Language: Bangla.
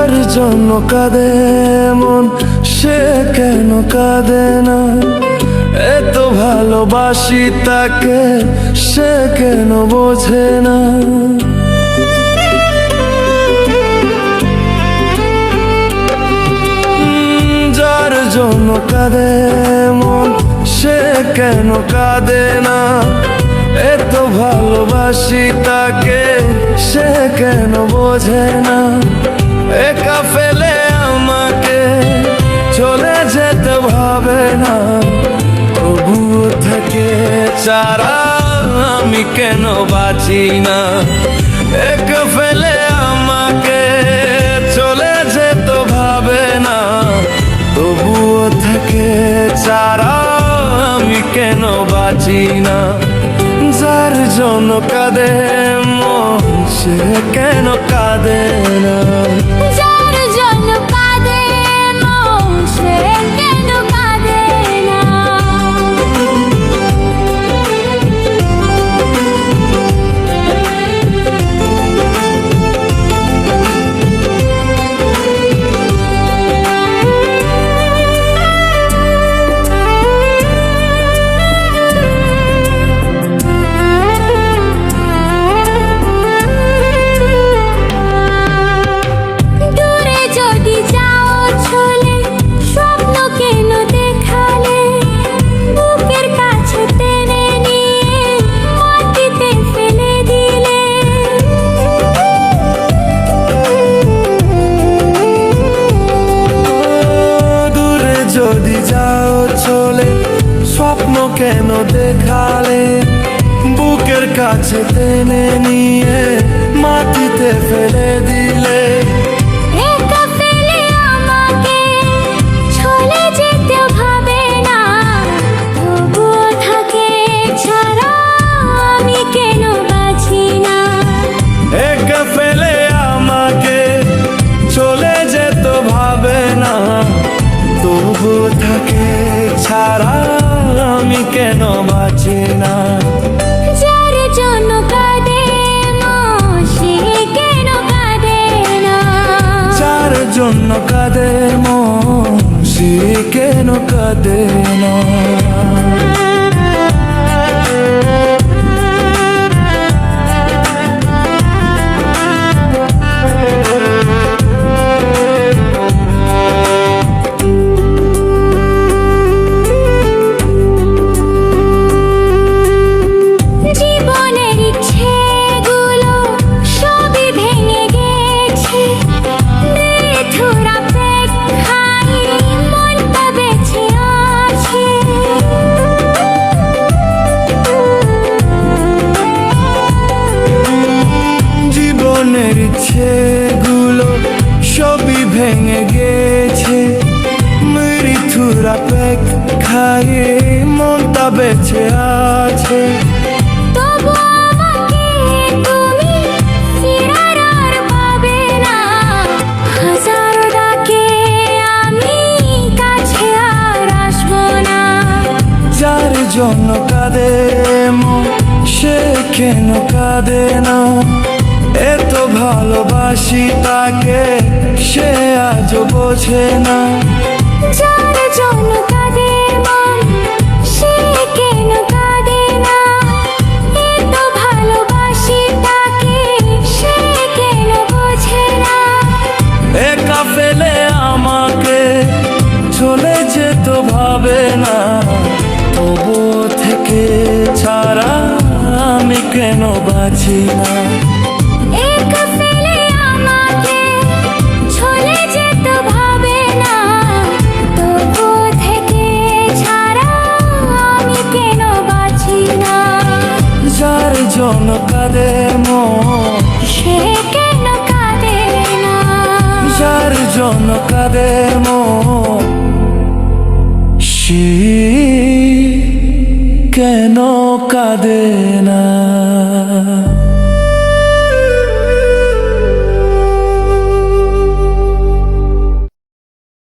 যার জন্য কাঁদে মন সে কেন কাঁদে না? এত ভালোবাসি তাকে সে কেন বোঝে না? যার জন্য কাঁদে মন সে কেন কাঁদে না? এত ভালোবাসি তাকে সে কেন বোঝে না? একা ফেলে আমাকে চলে যেতে ভাবে না, তবুও থেকে ছাড়া আমি কেন বাঁচি না? একা ফেলে আমাকে চলে যেতে ভাবে না, তবুও থেকে ছাড়া আমি কেন বাঁচি না? যার জন্য কাঁদে মন সে কেন কাঁদে না? যার জন্য কাঁদে মন সে কেন কাঁদে না? যদি যাও চলে স্বপ্ন কেন দেখালে, বুকের কাছে টেনে নিয়ে মাটিতে ফেলে দিলে। একা ফেলে আমাকে চলে যেতে ভাবে না, তবুও থাকে ছাড়া আমি কেন বাঁচি না? একা ফেলে আমাকে চলে যেতে ভাবে না, তবু থাকে ছাড়া আমি কেন বাঁচি না? যার জন্য কাঁদে মন সে কেন কাঁদে না? যার জন্য কাঁদে মন সে কেন কাঁদে না? ইচ্ছেগুলো সবই ভেঙে গেছে, মৃত্যুরা পেক খাইয়ে মনটা বেঁচে আছে। তবু আমাকে তুমি ফিরার আর পাবে না, হাজার ডাকে আমি কাছে আর আসবো না। যার জন্য কাঁদে মন সে কেন কাঁদে না? এত ভালোবাসি তাকে সে আজও বোঝে না। যার জন্য কাঁদে মন সে কেন কাঁদে না? এত ভালোবাসি তাকে সে কেন বোঝে না? একা ফেলে আমাকে চলে যেতে ভাবে না, তবুও থেকে ছাড়া আমি কেন বাঁচি না? একা ফেলে আমাকে চলে যেতে ভাবে না, তবুও থেকে ছাড়া আমি কেন বাঁচি না? যার জন্য কাঁদে মন সে কেন কাঁদে না? যার জন্য কাঁদে মন সে কেন কাঁদে না?